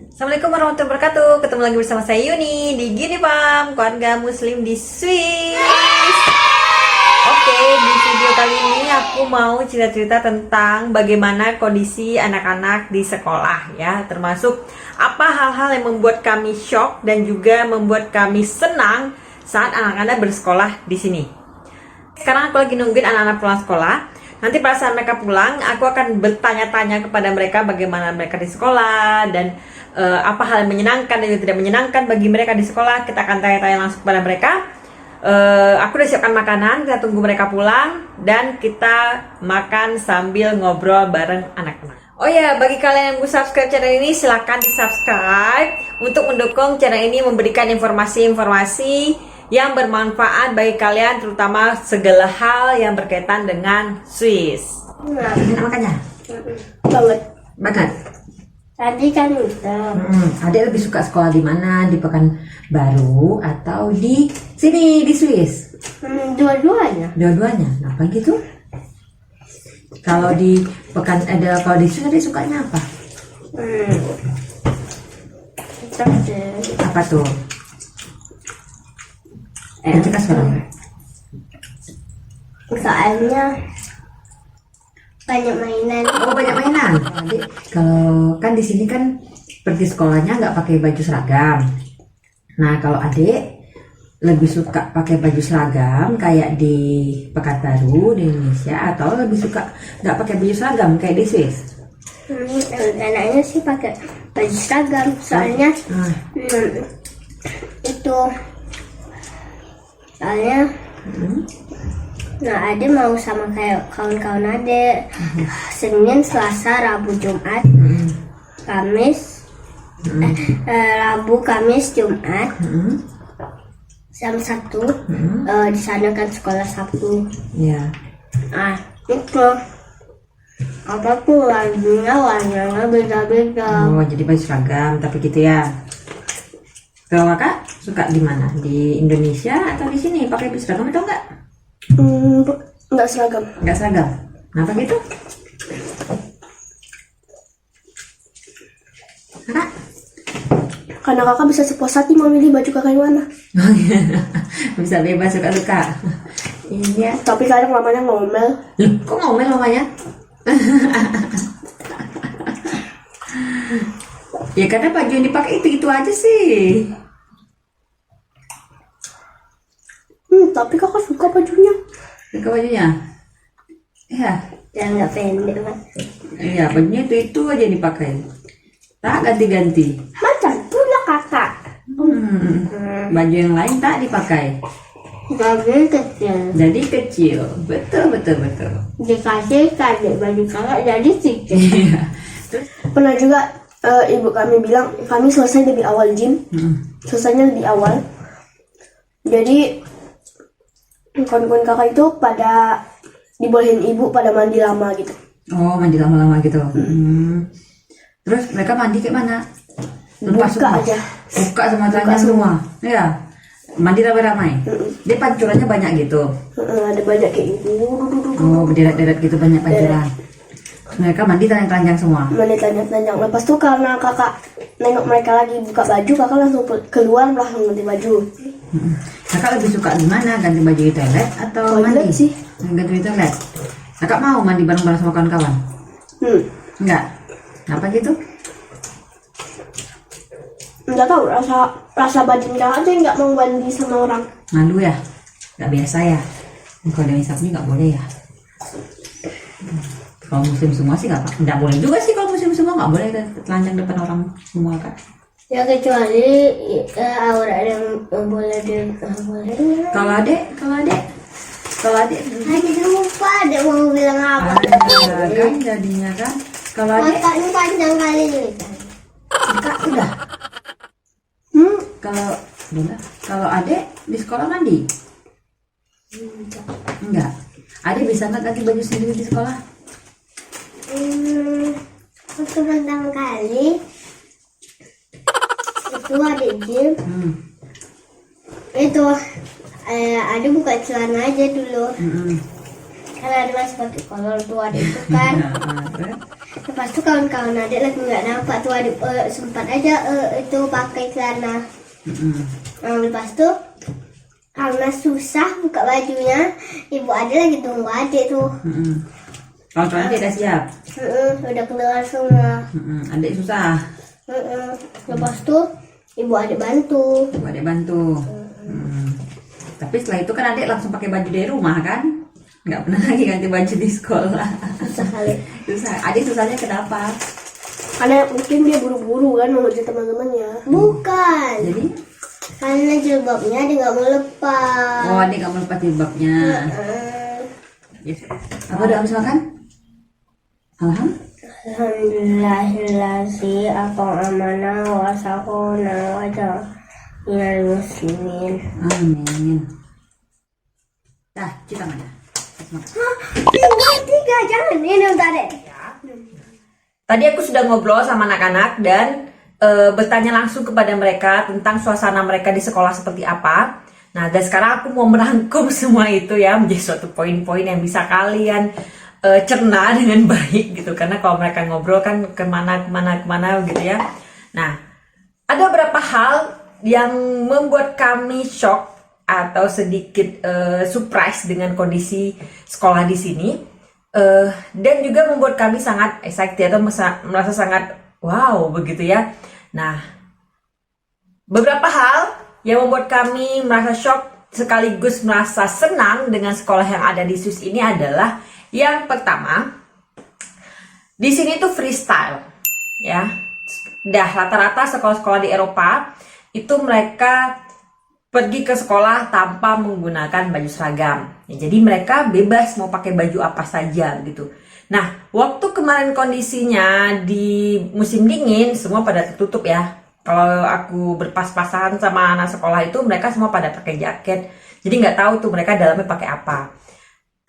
Assalamualaikum warahmatullahi wabarakatuh. Ketemu lagi bersama saya Yuni di Gini Pam, keluarga muslim di Swiss. Oke, di video kali ini aku mau cerita-cerita tentang bagaimana kondisi anak-anak di sekolah ya, termasuk apa hal-hal yang membuat kami shock dan juga membuat kami senang saat anak-anak bersekolah di sini. Sekarang aku lagi nungguin anak-anak pulang sekolah. Nanti pada saat mereka pulang, aku akan bertanya-tanya kepada mereka bagaimana mereka di sekolah dan apa hal yang menyenangkan dan tidak menyenangkan bagi mereka di sekolah. Kita akan tanya-tanya langsung kepada mereka. Aku udah siapkan makanan, kita tunggu mereka pulang dan kita makan sambil ngobrol bareng anak-anak. Oh ya, bagi kalian yang belum subscribe channel ini, silahkan di subscribe untuk mendukung channel ini memberikan informasi-informasi yang bermanfaat bagi kalian, terutama segala hal yang berkaitan dengan Swiss. Enak makannya? Banget. Tadi kan udah. Adek lebih suka sekolah di mana? Di Pekanbaru atau di sini di Swiss? Dua-duanya. Dua-duanya. Kenapa gitu? Kalau di kalau di Swiss adek sukanya apa? Apa tuh? Kita sekarang. Soalnya banyak mainan. Oh, banyak mainan. Adik, kalau kan di sini kan pergi sekolahnya nggak pakai baju seragam. Nah, kalau adik lebih suka pakai baju seragam kayak di Pekanbaru di Indonesia, atau lebih suka nggak pakai baju seragam kayak di Swiss? Anaknya sih pakai baju seragam, soalnya itu soalnya nah Ade mau sama kayak kawan-kawan Ade. Senin, Selasa, Rabu, Jumat, Kamis, Rabu, Kamis, Jumat, jam 1 di sana kan sekolah Sabtu. Ya. Itu apa tuh warnanya beda-beda. Oh, jadi baju seragam tapi gitu ya. Kalau kakak suka di mana? Di Indonesia atau di sini pakai baju seragam atau enggak? Enggak seragam. Enggak seragam. Kenapa gitu? Kakak? Karena kakak bisa sepuas hati mau milih baju kakak yang mana. Bisa bebas suka-suka. Iya. Tapi kadang mamanya ngomel. Kok ngomel mamanya? Ya karena baju yang dipakai itu aja sih. Tapi kakak suka bajunya. Suka bajunya? Iya. Yang nggak pendek kan. Iya, bajunya itu aja yang dipakai. Tak ganti-ganti. Macam pula kakak. Baju yang lain tak dipakai. Jadi kecil. Betul. Dikasih kadek baju kakak jadi kecil. Iya. Pernah juga ibu kami bilang kami selesai lebih awal gym. Selesainya lebih awal. Jadi kawan-kawan kakak itu pada dibolehin ibu pada mandi lama gitu. Oh, mandi lama-lama gitu. Terus mereka mandi kayak mana? Buka aja. Buka semua. Ya. Mandi ramai-ramai. Dia pancurannya banyak gitu. Ada banyak kayak gitu. Oh, berderet-deret gitu banyak pancuran. Mereka mandi telanjang semua. Mandi telanjang. Lepas tuh karena kakak nengok mereka lagi buka baju, kakak langsung keluar langsung ganti baju. Kakak lebih suka di mana? Ganti baju di toilet atau Toilet mandi? sih. Ganti di toilet. Kakak mau mandi bareng-bareng sama kawan-kawan? Enggak. Kenapa gitu? Enggak tahu, rasa badan kakak aja nggak mau mandi sama orang. Malu ya? Nggak biasa ya? Kalau dari Sabtu nggak boleh ya? Kalau muslim semua sih nggak boleh juga sih. Kalau muslim semua nggak boleh telanjang depan orang semua kan? Ya kecuali aurat yang boleh Kalau adek Aduh lupa adek mau bilang apa. kan jadinya kan. Kalau adek Otaknya panjang kali ini kan. Kak udah. Kalau adek di sekolah mandi? Enggak. Adek bisa nggak ganti baju sendiri di sekolah? Waktu pertama kali itu ada gym. Itu ada buka celana aja dulu. Karena ada masih pakai kolor tuh ada itu kan. Pas tuh kawan-kawan adik lagi nggak nampak tuh adik sempat aja itu pakai celana. Lepas tuh karena susah buka bajunya, ibu adik lagi tunggu adik tuh. Kalau adik udah siap. Udah keluar semua. Adik susah. Lepas tuh ibu adik bantu. Adik bantu. Tapi setelah itu kan adik langsung pakai baju dari rumah kan? Nggak pernah lagi ganti baju di sekolah. Susah kali. Susah. Adik susahnya kenapa? Karena mungkin dia buru-buru kan mau ngerjain teman-temannya. Bukan. Jadi? Karena jilbabnya dia nggak mau lepas. Oh, adik nggak mau lepas jilbabnya. Yes. Apa udah habis makan? Alhamdulillahirrahmanirrahim. Aku amanah wasakona wajah minal muslimin. Amin. Dah, cuci tangan dah. Tiga, jangan ini udah deh. Tadi aku sudah ngobrol sama anak-anak dan bertanya langsung kepada mereka tentang suasana mereka di sekolah seperti apa. Nah, dan sekarang aku mau merangkum semua itu ya menjadi suatu poin-poin yang bisa kalian cerna dengan baik gitu. Karena kalau mereka ngobrol kan kemana gitu ya. Nah, ada beberapa hal yang membuat kami shock atau sedikit surprise dengan kondisi sekolah di sini. Dan juga membuat kami sangat excited atau merasa sangat wow begitu ya. Nah, beberapa hal yang membuat kami merasa shock sekaligus merasa senang dengan sekolah yang ada di Swiss ini adalah yang pertama, di sini tuh freestyle ya. Dah rata-rata sekolah-sekolah di Eropa itu mereka pergi ke sekolah tanpa menggunakan baju seragam. Ya, jadi mereka bebas mau pakai baju apa saja gitu. Nah, waktu kemarin kondisinya di musim dingin semua pada tertutup ya. Kalau aku berpas-pasan sama anak sekolah itu mereka semua pada pakai jaket. Jadi nggak tahu tuh mereka dalamnya pakai apa.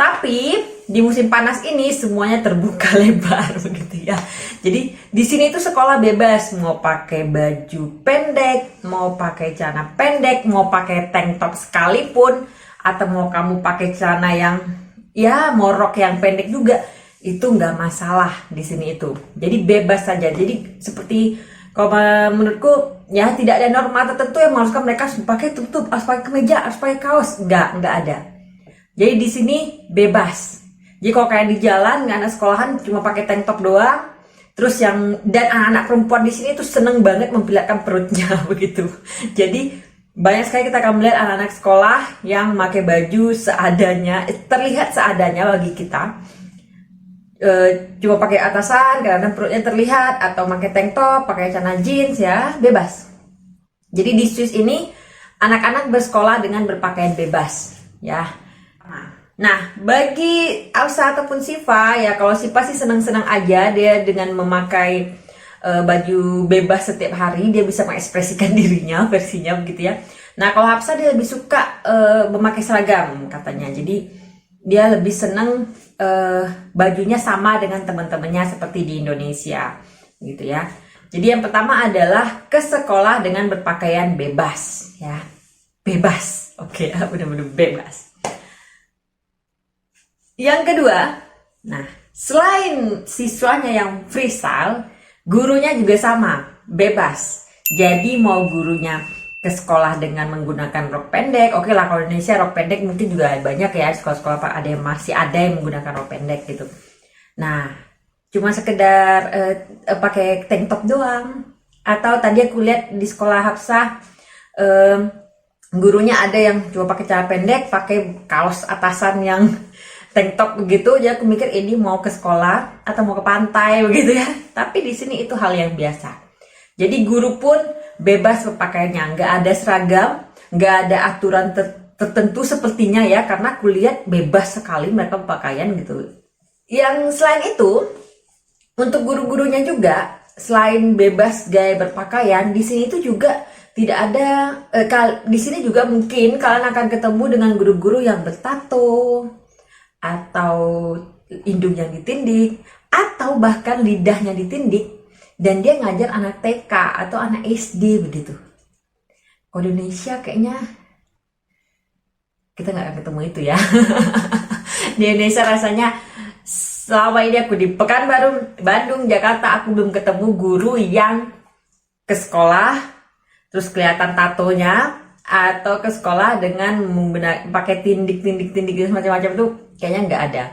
Tapi di musim panas ini semuanya terbuka lebar begitu ya. Jadi di sini itu sekolah bebas mau pakai baju pendek, mau pakai celana pendek, mau pakai tank top sekalipun, atau mau kamu pakai celana yang ya mau rok yang pendek juga, itu nggak masalah di sini itu. Jadi bebas saja. Jadi seperti kalau menurutku ya tidak ada norma tertentu yang mengharuskan mereka harus pakai tutup, harus pakai kemeja, harus pakai kaos, nggak ada. Jadi di sini bebas. Jadi kalau kayak di jalan nggak anak sekolahan cuma pakai tank top doang, terus dan anak-anak perempuan di sini tuh seneng banget memperlihatkan perutnya begitu. Jadi banyak sekali kita akan melihat anak-anak sekolah yang pakai baju seadanya, terlihat seadanya bagi kita. Cuma pakai atasan karena perutnya terlihat, atau pakai tank top, pakai celana jeans ya, bebas. Jadi di Swiss ini anak-anak bersekolah dengan berpakaian bebas ya. Nah, bagi Elsa ataupun Siva ya, kalau Siva sih senang-senang aja dia dengan memakai baju bebas setiap hari, dia bisa mengekspresikan dirinya, versinya begitu ya. Nah, kalau Hafsa dia lebih suka memakai seragam katanya. Jadi dia lebih senang bajunya sama dengan teman-temannya seperti di Indonesia gitu ya. Jadi yang pertama adalah ke sekolah dengan berpakaian bebas ya. Bebas. Oke, benar-benar bebas. Yang kedua, nah selain siswanya yang freestyle, gurunya juga sama, bebas. Jadi mau gurunya ke sekolah dengan menggunakan rok pendek, oke lah, kalau Indonesia rok pendek mungkin juga banyak ya, sekolah-sekolah ada yang masih ada yang menggunakan rok pendek gitu. Nah, cuma sekedar pakai tank top doang. Atau tadi aku lihat di sekolah Hafsah, gurunya ada yang cuma pakai celana pendek, pakai kaos atasan yang tank top begitu. Jadi aku mikir ini mau ke sekolah atau mau ke pantai begitu ya. Tapi di sini itu hal yang biasa. Jadi guru pun bebas berpakaiannya, nggak ada seragam, nggak ada aturan tertentu sepertinya ya, karena aku lihat bebas sekali mereka berpakaian gitu. Yang selain itu, untuk guru-gurunya juga selain bebas gaya berpakaian, di sini itu juga tidak ada. Di sini juga mungkin kalian akan ketemu dengan guru-guru yang bertato, atau hidungnya ditindik, atau bahkan lidahnya ditindik, dan dia ngajar anak TK atau anak SD begitu. Kalau di Indonesia kayaknya kita nggak akan ketemu itu ya. Di Indonesia rasanya selama ini aku di Pekanbaru, Bandung, Jakarta, aku belum ketemu guru yang ke sekolah terus kelihatan tatonya, atau ke sekolah dengan pakai tindik macam-macam tuh kayaknya nggak ada.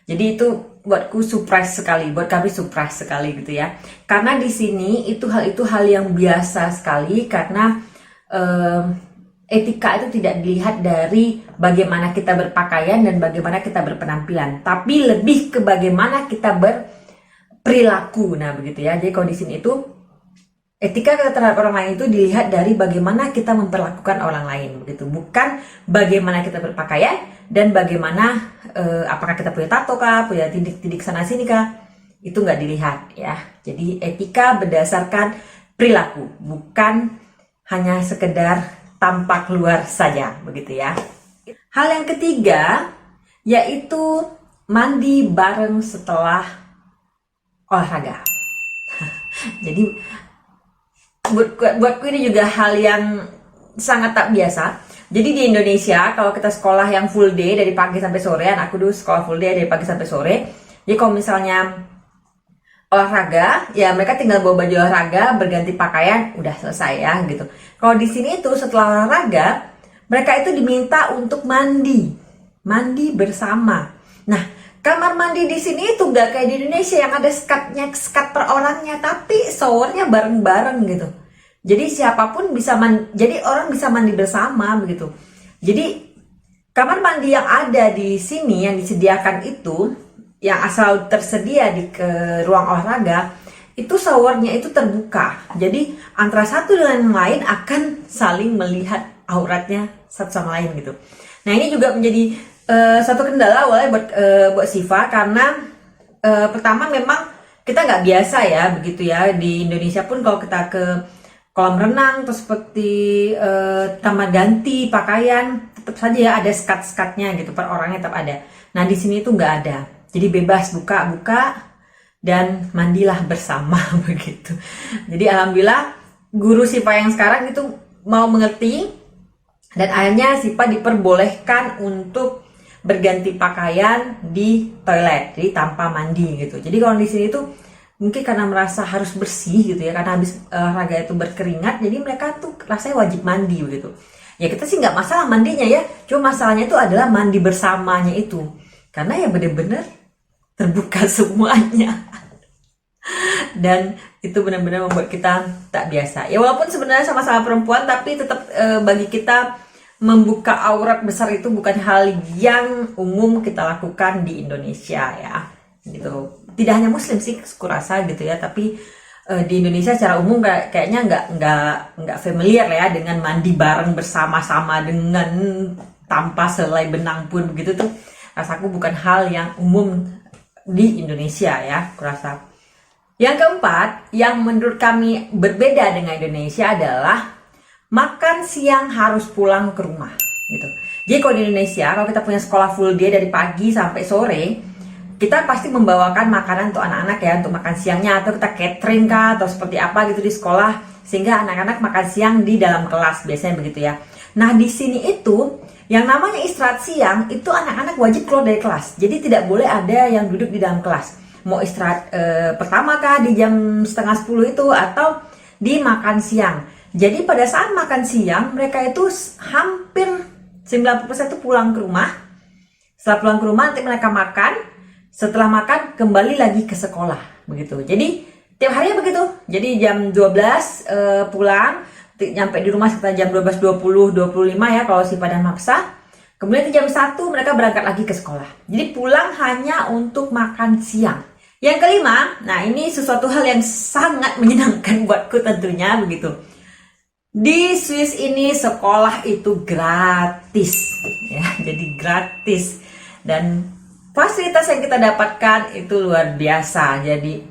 Jadi itu buatku surprise sekali, buat kami surprise sekali gitu ya. Karena di sini itu hal yang biasa sekali, karena etika itu tidak dilihat dari bagaimana kita berpakaian dan bagaimana kita berpenampilan, tapi lebih ke bagaimana kita berperilaku. Nah begitu ya. Jadi kalau di sini itu etika kita terhadap orang lain itu dilihat dari bagaimana kita memperlakukan orang lain, begitu, bukan bagaimana kita berpakaian dan bagaimana apakah kita punya tato kah, punya tindik sana sini kah, itu nggak dilihat ya. Jadi etika berdasarkan perilaku, bukan hanya sekedar tampak luar saja, begitu ya. Hal yang ketiga yaitu mandi bareng setelah olahraga. Jadi buatku ini juga hal yang sangat tak biasa. Jadi di Indonesia kalau kita sekolah yang full day dari pagi sampai sore, aku dulu sekolah full day dari pagi sampai sore. Jadi kalau misalnya olahraga, ya mereka tinggal bawa baju olahraga, berganti pakaian, udah selesai ya gitu. Kalau di sini itu setelah olahraga, mereka itu diminta untuk mandi bersama. Nah, kamar mandi di sini itu gak kayak di Indonesia yang ada skat per orangnya, tapi showernya bareng-bareng gitu. Jadi siapapun bisa jadi orang bisa mandi bersama begitu. Jadi kamar mandi yang ada di sini yang disediakan itu, yang asal tersedia di ruang olahraga, itu showernya itu terbuka. Jadi antara satu dengan yang lain akan saling melihat auratnya satu sama lain gitu. Nah ini juga menjadi satu kendala awalnya buat Siva, karena pertama memang kita nggak biasa ya begitu ya. Di Indonesia pun kalau kita ke kolam renang atau seperti kamar ganti pakaian, tetap saja ya ada skat-skatnya gitu, per orangnya tetap ada. Nah di sini tuh nggak ada. Jadi bebas buka dan mandilah bersama begitu. Jadi alhamdulillah guru Siva yang sekarang itu mau mengerti, dan akhirnya Siva diperbolehkan untuk berganti pakaian di toilet, jadi tanpa mandi gitu. Jadi kalau di sini tuh mungkin karena merasa harus bersih gitu ya, karena habis olahraga itu berkeringat, jadi mereka tuh rasanya wajib mandi begitu. Ya kita sih nggak masalah mandinya ya, cuma masalahnya itu adalah mandi bersamanya itu, karena ya bener-bener terbuka semuanya. Dan itu benar-benar membuat kita tak biasa. Ya walaupun sebenarnya sama-sama perempuan, tapi tetap bagi kita membuka aurat besar itu bukan hal yang umum kita lakukan di Indonesia ya. Gitu. Tidak hanya Muslim sih, kurasa gitu ya, tapi di Indonesia secara umum kayaknya nggak familiar ya dengan mandi bareng bersama-sama dengan tanpa selai benang pun begitu tuh. Rasaku bukan hal yang umum di Indonesia ya, kurasa. Yang keempat, yang menurut kami berbeda dengan Indonesia adalah makan siang harus pulang ke rumah gitu. Jadi kalau di Indonesia, kalau kita punya sekolah full day dari pagi sampai sore, kita pasti membawakan makanan untuk anak-anak ya, untuk makan siangnya, atau kita catering kah, atau seperti apa gitu di sekolah, sehingga anak-anak makan siang di dalam kelas, biasanya begitu ya. Nah di sini itu yang namanya istirahat siang itu anak-anak wajib keluar dari kelas. Jadi tidak boleh ada yang duduk di dalam kelas. Mau istirahat pertama kah di jam 9:30 itu, atau di makan siang. Jadi pada saat makan siang mereka itu hampir 90% itu pulang ke rumah. Setelah pulang ke rumah nanti mereka makan. Setelah makan kembali lagi ke sekolah begitu. Jadi tiap harinya begitu. Jadi jam 12 pulang, nyampe di rumah sekitar jam 12:20-25 ya kalau si padan maksa. Kemudian jam 1 mereka berangkat lagi ke sekolah. Jadi pulang hanya untuk makan siang. Yang kelima, nah ini sesuatu hal yang sangat menyenangkan buatku tentunya begitu. Di Swiss ini sekolah itu gratis ya, jadi gratis, dan fasilitas yang kita dapatkan itu luar biasa. Jadi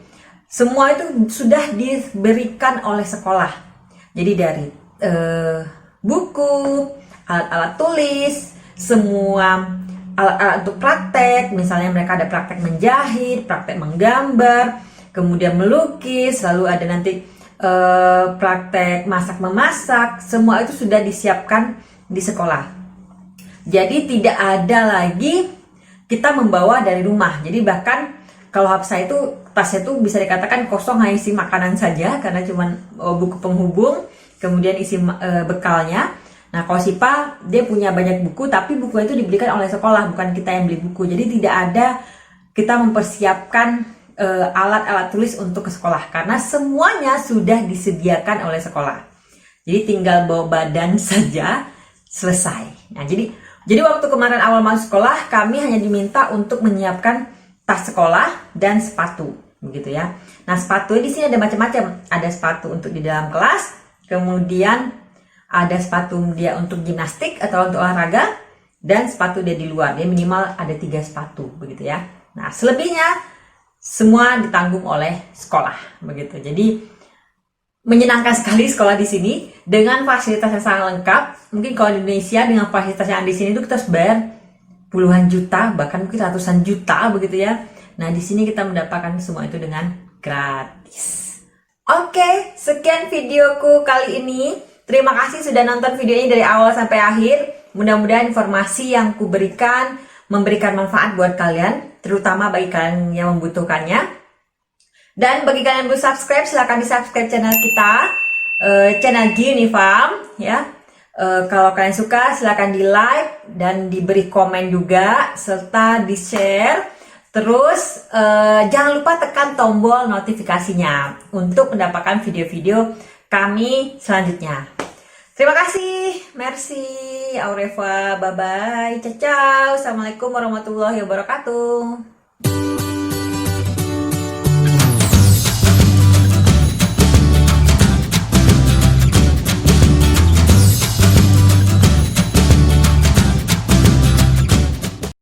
semua itu sudah diberikan oleh sekolah. Jadi dari buku, alat-alat tulis, semua alat-alat untuk praktek. Misalnya mereka ada praktek menjahit, praktek menggambar, kemudian melukis, lalu ada nanti praktek masak-memasak. Semua itu sudah disiapkan di sekolah. Jadi tidak ada lagi kita membawa dari rumah. Jadi bahkan kalau Hafsah itu tasnya tuh bisa dikatakan kosong, hanya isi makanan saja karena cuman buku penghubung, kemudian isi bekalnya. Nah, kalau Sipa dia punya banyak buku, tapi buku itu dibelikan oleh sekolah, bukan kita yang beli buku. Jadi tidak ada kita mempersiapkan alat-alat tulis untuk ke sekolah karena semuanya sudah disediakan oleh sekolah. Jadi tinggal bawa badan saja selesai. Nah, jadi waktu kemarin awal masuk sekolah kami hanya diminta untuk menyiapkan tas sekolah dan sepatu, begitu ya. Nah, sepatu di sini ada macam-macam. Ada sepatu untuk di dalam kelas, kemudian ada sepatu dia untuk gimnastik atau untuk olahraga, dan sepatu dia di luar. Dia minimal ada 3 sepatu, begitu ya. Nah, selebihnya semua ditanggung oleh sekolah, begitu. Jadi menyenangkan sekali sekolah di sini dengan fasilitas yang sangat lengkap. Mungkin kalau di Indonesia dengan fasilitas yang di sini itu kita harus bayar puluhan juta, bahkan mungkin ratusan juta, begitu ya. Nah, di sini kita mendapatkan semua itu dengan gratis. Oke, sekian videoku kali ini. Terima kasih sudah nonton video ini dari awal sampai akhir. Mudah-mudahan informasi yang kuberikan memberikan manfaat buat kalian, terutama bagi kalian yang membutuhkannya. Dan bagi kalian yang belum subscribe, silahkan di subscribe channel kita, channel Gunifarm ya. Kalau kalian suka, silahkan di like dan diberi komen juga, serta di share. Terus jangan lupa tekan tombol notifikasinya untuk mendapatkan video-video kami selanjutnya. Terima kasih, merci, au revoir, bye bye, ciao, assalamualaikum warahmatullahi wabarakatuh.